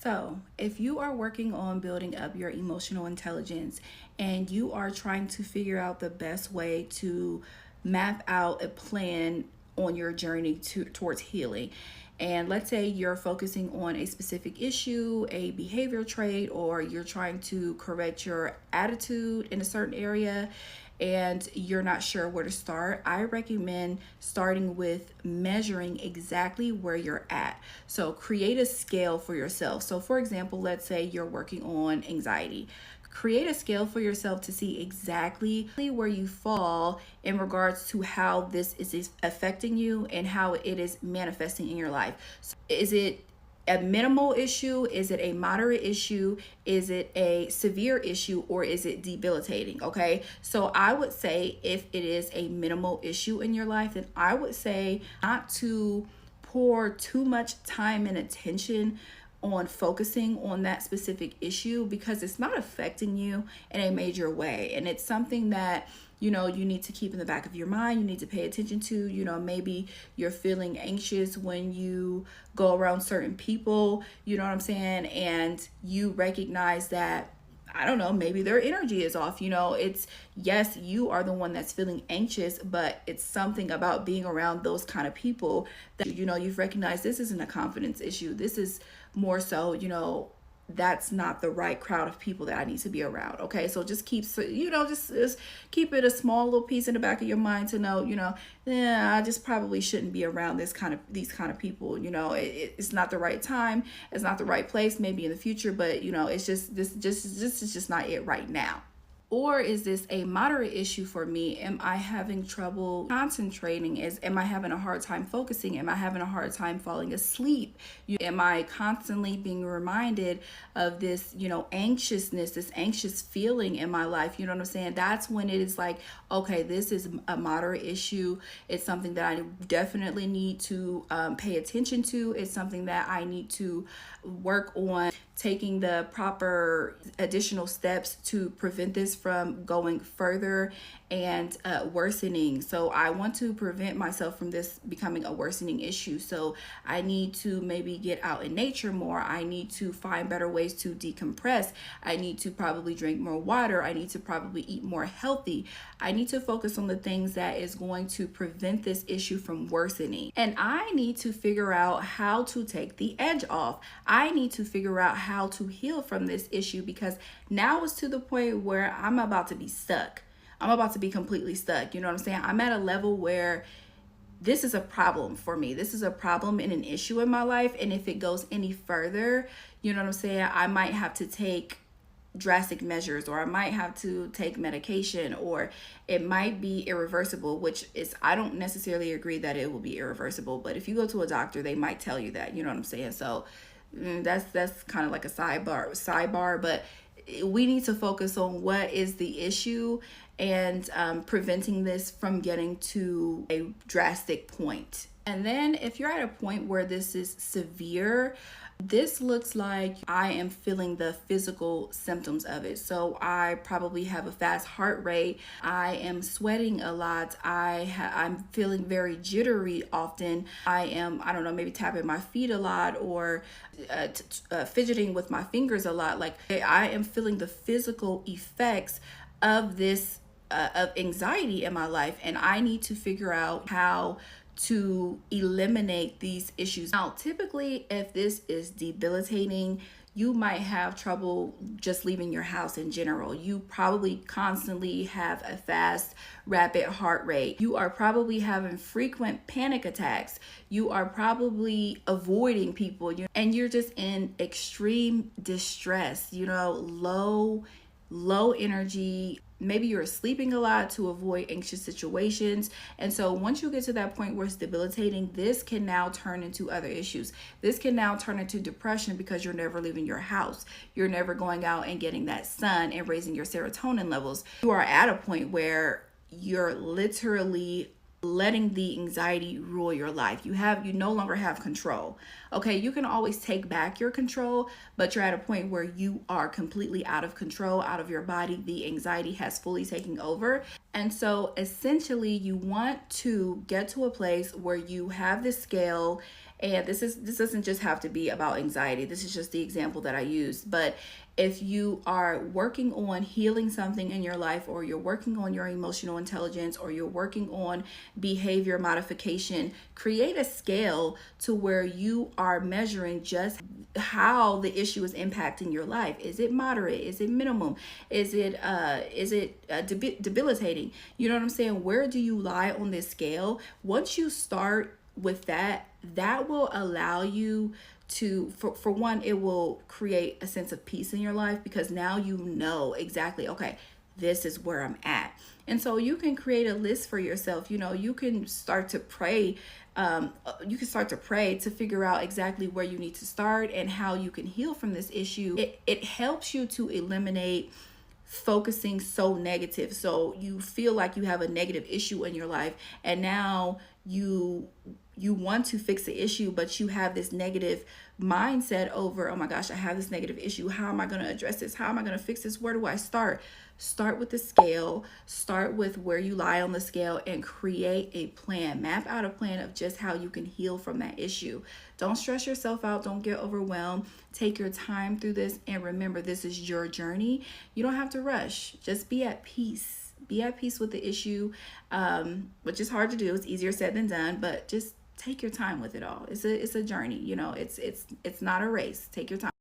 So, if you are working on building up your emotional intelligence and you are trying to figure out the best way to map out a plan on your journey towards healing, and let's say you're focusing on a specific issue, a behavior trait, or you're trying to correct your attitude in a certain area, and you're not sure where to start, I recommend starting with measuring exactly where you're at. So create a scale for yourself. So for example, let's say you're working on anxiety. Create a scale for yourself to see exactly where you fall in regards to how this is affecting you and how it is manifesting in your life. So is it a minimal issue? Is it a moderate issue? Is it a severe issue, or is it debilitating? Okay, so I would say if it is a minimal issue in your life, then I would say not to pour too much time and attention on focusing on that specific issue, because it's not affecting you in a major way, and it's something that you need to keep in the back of your mind. You need to pay attention to. Maybe you're feeling anxious when you go around certain people, you know what I'm saying, and you recognize that, I don't know, maybe their energy is off. It's, yes, you are the one that's feeling anxious, but it's something about being around those kind of people that, you've recognized this isn't a confidence issue. This is more so, that's not the right crowd of people that I need to be around. Okay, so just keep, just keep it a small little piece in the back of your mind to know, I just probably shouldn't be around these kind of people. It's not the right time, it's not the right place. Maybe in the future, but it's just this is just not it right now. Or is this a moderate issue for me? Am I having trouble concentrating? Am I having a hard time focusing? Am I having a hard time falling asleep? Am I constantly being reminded of this, anxiousness, this anxious feeling in my life? You know what I'm saying? That's when it is like, okay, this is a moderate issue. It's something that I definitely need to pay attention to. It's something that I need to work on taking the proper additional steps to prevent this from going further and worsening. So I want to prevent myself from this becoming a worsening issue. So I need to maybe get out in nature more. I need to find better ways to decompress. I need to probably drink more water. I need to probably eat more healthy. I need to focus on the things that is going to prevent this issue from worsening. And I need to figure out how to take the edge off. I need to figure out how to heal from this issue, because now it's to the point where I'm about to be stuck. I'm about to be completely stuck. You know what I'm saying? I'm at a level where this is a problem for me. This is a problem and an issue in my life. And if it goes any further, you know what I'm saying, I might have to take drastic measures, or I might have to take medication, or it might be irreversible, which is, I don't necessarily agree that it will be irreversible, but if you go to a doctor, they might tell you that, you know what I'm saying? So that's kind of like a sidebar, but we need to focus on what is the issue and preventing this from getting to a drastic point. And then if you're at a point where this is severe, this looks like I am feeling the physical symptoms of it. So I probably have a fast heart rate. I am sweating a lot. I'm feeling very jittery often. I don't know, maybe tapping my feet a lot, or fidgeting with my fingers a lot. Like, I am feeling the physical effects of this, of anxiety in my life. And I need to figure out how to eliminate these issues. Now, typically, if this is debilitating, you might have trouble just leaving your house in general. You probably constantly have a fast, rapid heart rate. You are probably having frequent panic attacks. You are probably avoiding people, and you're just in extreme distress, low energy. Maybe you're sleeping a lot to avoid anxious situations. And so once you get to that point where it's debilitating, this can now turn into other issues. This can now turn into depression, because you're never leaving your house. You're never going out and getting that sun and raising your serotonin levels. You are at a point where you're literally letting the anxiety rule your life. You no longer have control. Okay, you can always take back your control, but you're at a point where you are completely out of control, out of your body. The anxiety has fully taken over. And so essentially you want to get to a place where you have this scale And this doesn't just have to be about anxiety. This is just the example that I used. But if you are working on healing something in your life, or you're working on your emotional intelligence, or you're working on behavior modification, create a scale to where you are measuring just how the issue is impacting your life. Is it moderate? Is it minimum? Is it debilitating? You know what I'm saying? Where do you lie on this scale? Once you start with that, that will allow you to, for one, it will create a sense of peace in your life, because now you know exactly, okay, this is where I'm at. And so you can create a list for yourself. You know, you can start to pray. To figure out exactly where you need to start and how you can heal from this issue. It helps you to eliminate focusing so negative. So you feel like you have a negative issue in your life, and now you want to fix the issue, but you have this negative mindset over, oh my gosh, I have this negative issue. How am I going to address this? How am I going to fix this? Where do I start? Start with the scale. Start with where you lie on the scale and create a plan. Map out a plan of just how you can heal from that issue. Don't stress yourself out. Don't get overwhelmed. Take your time through this. And remember, this is your journey. You don't have to rush. Just be at peace. Be at peace with the issue, which is hard to do. It's easier said than done, but just take your time with it all. It's a journey. You know, it's not a race. Take your time.